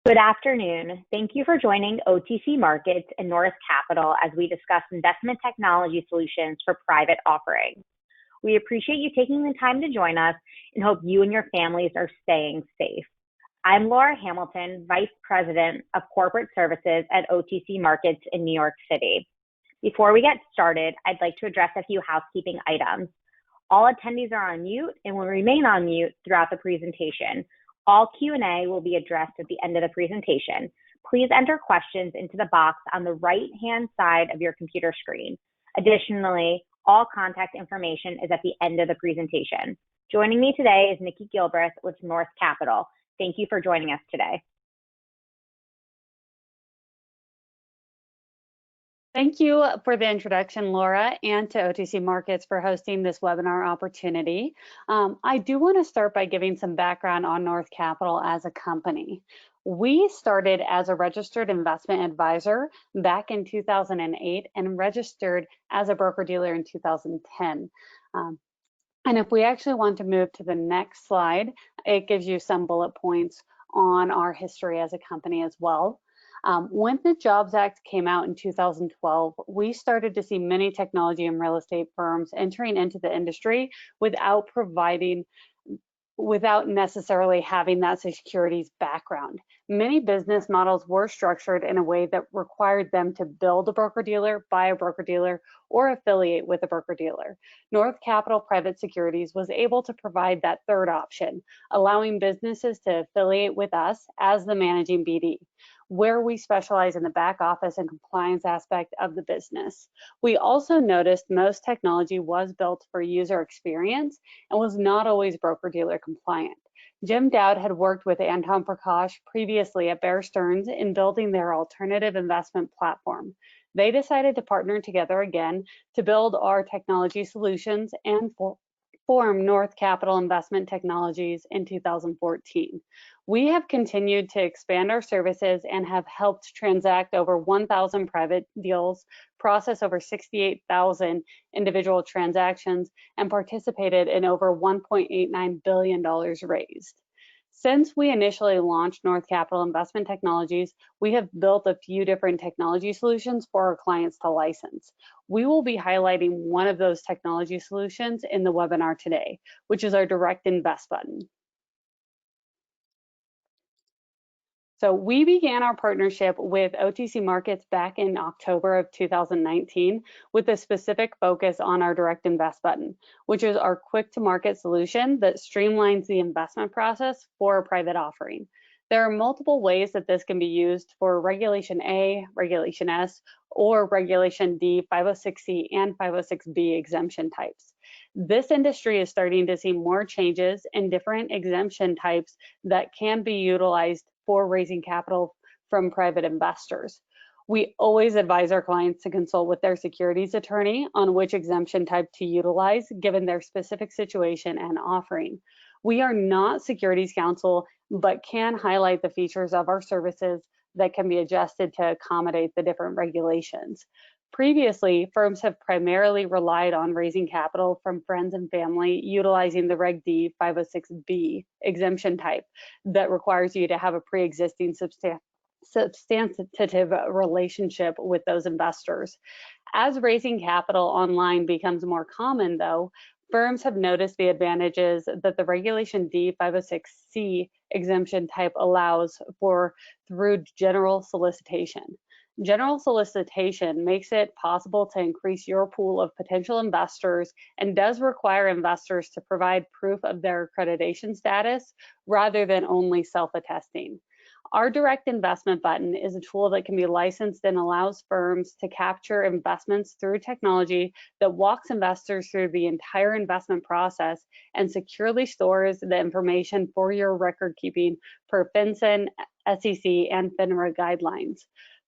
Good afternoon. Thank you for joining OTC Markets and North Capital as we discuss investment technology solutions for private offerings. We appreciate you taking the time to join us and hope you and your families are staying safe. I'm Laura Hamilton, Vice President of Corporate Services at OTC Markets in New York City. Before we get started, I'd like to address a few housekeeping items. All attendees are on mute and will remain on mute throughout the presentation. All Q&A will be addressed at the end of the presentation. Please enter questions into the box on the right-hand side of your computer screen. Additionally, all contact information is at the end of the presentation. Joining me today is Nikki Gilbreth with North Capital. Thank you for joining us today. Thank you for the introduction, Laura, and to OTC Markets for hosting this webinar opportunity. I do want to start by giving some background on North Capital as a company. We started as a registered investment advisor back in 2008 and registered as a broker-dealer in 2010. And if we actually want to move to the next slide, it gives you some bullet points on our history as a company as well. When the Jobs Act came out in 2012, we started to see many technology and real estate firms entering into the industry without necessarily having that securities background. Many business models were structured in a way that required them to build a broker-dealer, buy a broker-dealer, or affiliate with a broker-dealer. North Capital Private Securities was able to provide that third option, allowing businesses to affiliate with us as the managing BD, where we specialize in the back office and compliance aspect of the business. We also noticed most technology was built for user experience and was not always broker-dealer compliant. Jim Dowd had worked with Anton Prakash previously at Bear Stearns in building their alternative investment platform. They decided to partner together again to build our technology solutions and form North Capital Investment Technologies in 2014. We have continued to expand our services and have helped transact over 1,000 private deals, process over 68,000 individual transactions, and participated in over $1.89 billion raised. Since we initially launched North Capital Investment Technologies, we have built a few different technology solutions for our clients to license. We will be highlighting one of those technology solutions in the webinar today, which is our Direct Invest button. So we began our partnership with OTC Markets back in October of 2019 with a specific focus on our Direct Invest button, which is our quick to market solution that streamlines the investment process for a private offering. There are multiple ways that this can be used for Regulation A, Regulation S, or Regulation D, 506C, and 506B exemption types. This industry is starting to see more changes in different exemption types that can be utilized for raising capital from private investors. We always advise our clients to consult with their securities attorney on which exemption type to utilize given their specific situation and offering. We are not securities counsel, but can highlight the features of our services that can be adjusted to accommodate the different regulations. Previously, firms have primarily relied on raising capital from friends and family utilizing the Reg D 506B exemption type that requires you to have a pre-existing substantive relationship with those investors. As raising capital online becomes more common, though, firms have noticed the advantages that the Regulation D 506C exemption type allows for through general solicitation. General solicitation makes it possible to increase your pool of potential investors and does require investors to provide proof of their accreditation status rather than only self-attesting. Our Direct Investment button is a tool that can be licensed and allows firms to capture investments through technology that walks investors through the entire investment process and securely stores the information for your record keeping per FinCEN, SEC, and FINRA guidelines.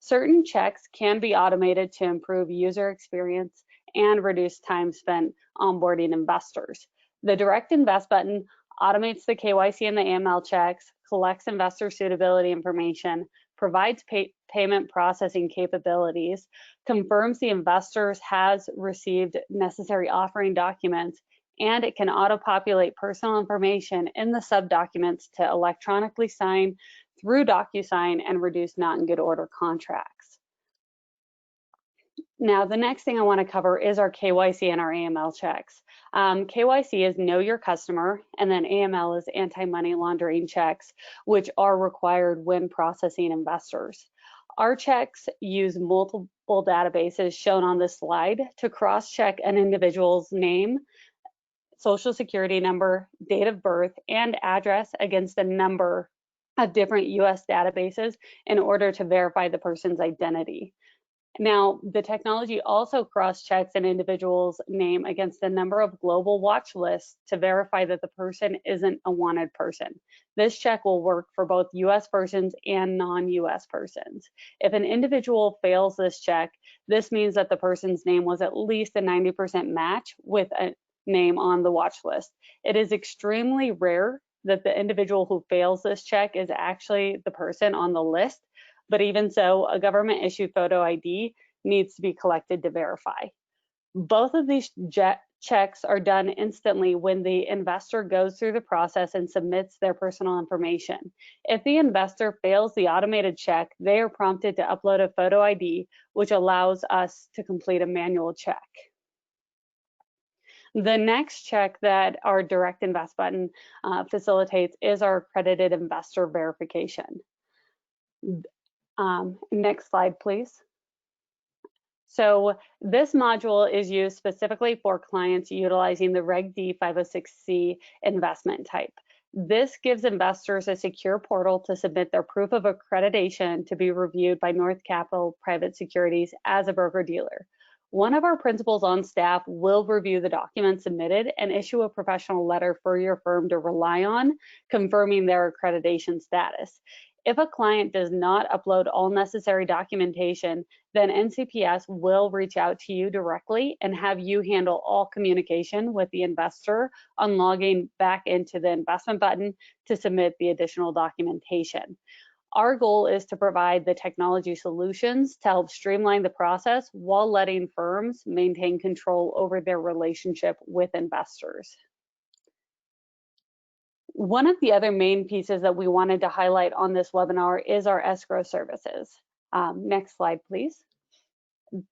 Certain checks can be automated to improve user experience and reduce time spent onboarding investors. The Direct Invest button automates the KYC and the AML checks, collects investor suitability information, provides payment processing capabilities, confirms the investor has received necessary offering documents, and it can auto-populate personal information in the sub-documents to electronically sign through DocuSign and reduce not in good order contracts. Now, the next thing I want to cover is our KYC and our AML checks. KYC is know your customer, and then AML is anti-money laundering checks, which are required when processing investors. Our checks use multiple databases shown on this slide to cross-check an individual's name, social security number, date of birth, and address against a number of different US databases in order to verify the person's identity. Now, the technology also cross-checks an individual's name against a number of global watch lists to verify that the person isn't a wanted person. This check will work for both US persons and non-US persons. If an individual fails this check, this means that the person's name was at least a 90% match with a name on the watch list. It is extremely rare that the individual who fails this check is actually the person on the list, but even so, a government issued photo ID needs to be collected to verify. Both of these checks are done instantly when the investor goes through the process and submits their personal information. If the investor fails the automated check, they are prompted to upload a photo ID, which allows us to complete a manual check. The next check that our DIRECTINVEST button facilitates is our accredited investor verification. Next slide, please. So this module is used specifically for clients utilizing the Reg D 506C investment type. This gives investors a secure portal to submit their proof of accreditation to be reviewed by North Capital Private Securities as a broker-dealer. One of our principals on staff will review the documents submitted and issue a professional letter for your firm to rely on, confirming their accreditation status. If a client does not upload all necessary documentation, then NCPS will reach out to you directly and have you handle all communication with the investor on logging back into the investment button to submit the additional documentation. Our goal is to provide the technology solutions to help streamline the process while letting firms maintain control over their relationship with investors. One of the other main pieces that we wanted to highlight on this webinar is our escrow services. Next slide, please.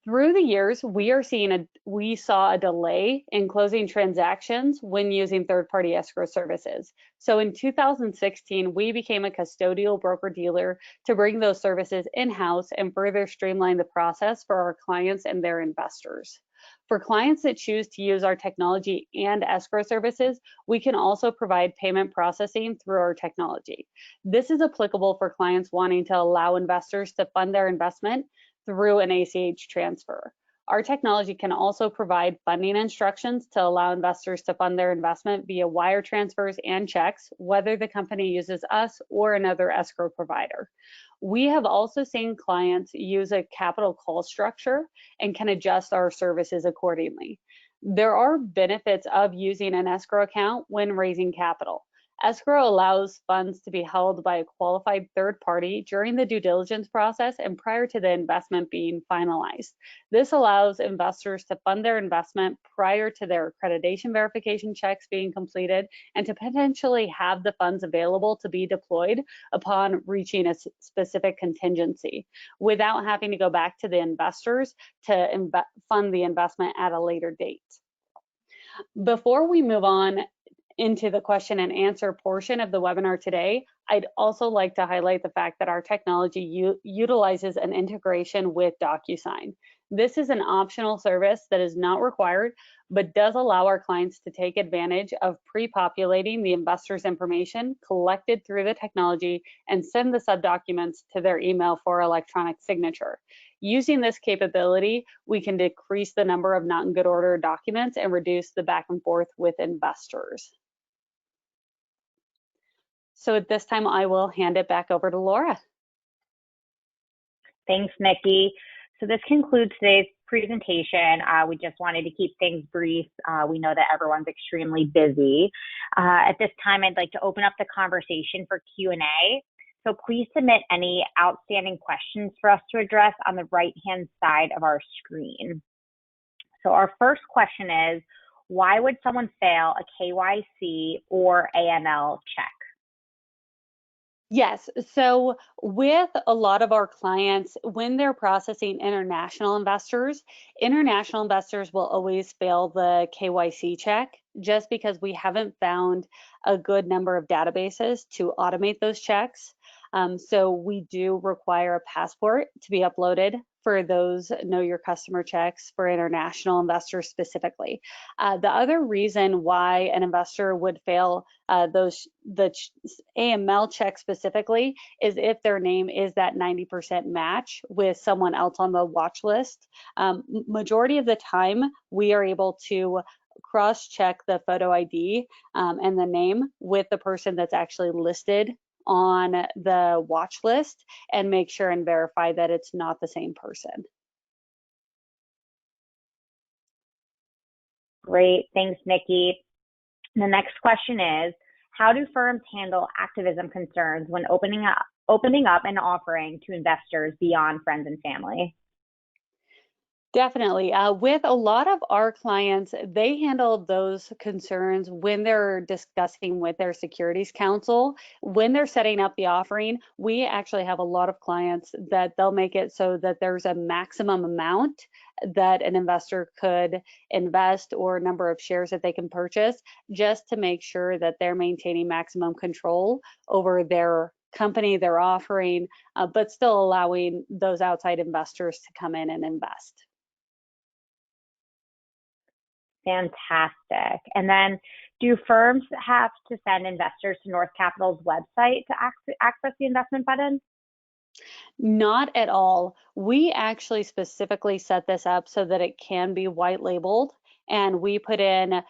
Through the years, we saw a delay in closing transactions when using third-party escrow services. So in 2016, we became a custodial broker-dealer to bring those services in-house and further streamline the process for our clients and their investors. For clients that choose to use our technology and escrow services, we can also provide payment processing through our technology. This is applicable for clients wanting to allow investors to fund their investment through an ACH transfer. Our technology can also provide funding instructions to allow investors to fund their investment via wire transfers and checks, whether the company uses us or another escrow provider. We have also seen clients use a capital call structure and can adjust our services accordingly. There are benefits of using an escrow account when raising capital. Escrow allows funds to be held by a qualified third party during the due diligence process and prior to the investment being finalized. This allows investors to fund their investment prior to their accreditation verification checks being completed and to potentially have the funds available to be deployed upon reaching a specific contingency without having to go back to the investors to fund the investment at a later date. Before we move on into the question and answer portion of the webinar today, I'd also like to highlight the fact that our technology utilizes an integration with DocuSign. This is an optional service that is not required, but does allow our clients to take advantage of pre-populating the investor's information collected through the technology and send the sub-documents to their email for electronic signature. Using this capability, we can decrease the number of not in good order documents and reduce the back and forth with investors. So at this time, I will hand it back over to Laura. Thanks, Nikki. So this concludes today's presentation. We just wanted to keep things brief. We know that everyone's extremely busy. At this time, I'd like to open up the conversation for Q&A. So please submit any outstanding questions for us to address on the right-hand side of our screen. So our first question is, why would someone fail a KYC or AML check? Yes. So with a lot of our clients, when they're processing international investors will always fail the KYC check just because we haven't found a good number of databases to automate those checks. So we do require a passport to be uploaded for those know your customer checks for international investors specifically. The other reason why an investor would fail the AML check specifically is if their name is that 90% match with someone else on the watch list. Majority of the time, we are able to cross-check the photo ID and the name with the person that's actually listed on the watch list and make sure and verify that it's not the same person. Great, thanks, Nikki. The next question is, how do firms handle activism concerns when opening up an offering to investors beyond friends and family? Definitely. With a lot of our clients, they handle those concerns when they're discussing with their securities counsel. When they're setting up the offering, we actually have a lot of clients that they'll make it so that there's a maximum amount that an investor could invest or number of shares that they can purchase, just to make sure that they're maintaining maximum control over their company they're offering, but still allowing those outside investors to come in and invest. Fantastic. And then, do firms have to send investors to North Capital's website to access the investment button? Not at all. We actually specifically set this up so that it can be white labeled, and we put in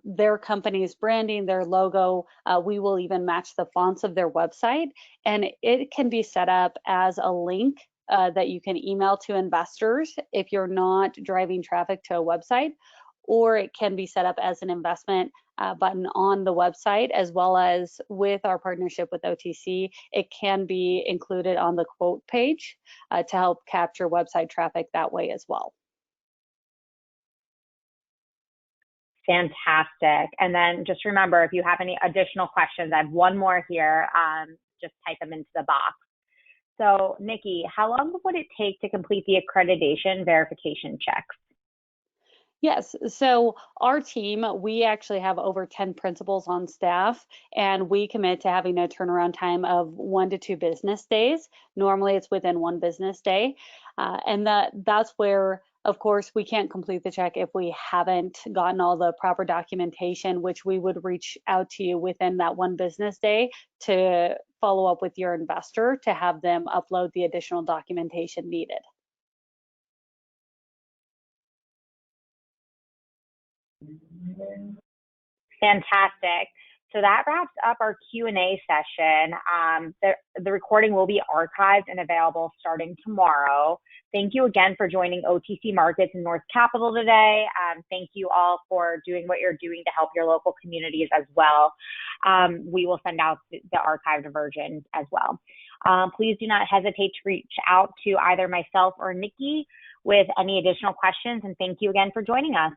their company's branding, their logo. We will even match the fonts of their website, and it can be set up as a link that you can email to investors if you're not driving traffic to a website, or it can be set up as an investment button on the website, as well as with our partnership with OTC, it can be included on the quote page to help capture website traffic that way as well. Fantastic. And then just remember, if you have any additional questions, I have one more here. Just type them into the box. So, Nikki, how long would it take to complete the accreditation verification checks? Yes, so our team, we actually have over 10 principals on staff, and we commit to having a turnaround time of 1 to 2 business days. Normally it's within 1 business day. And that's where, of course, we can't complete the check if we haven't gotten all the proper documentation, which we would reach out to you within that 1 business day to follow up with your investor to have them upload the additional documentation needed. Fantastic. So that wraps up our Q&A session. The recording will be archived and available starting tomorrow. Thank you again for joining OTC Markets in North Capital today. Thank you all for doing what you're doing to help your local communities as well. We will send out the archived version as well. Please do not hesitate to reach out to either myself or Nikki with any additional questions, and thank you again for joining us.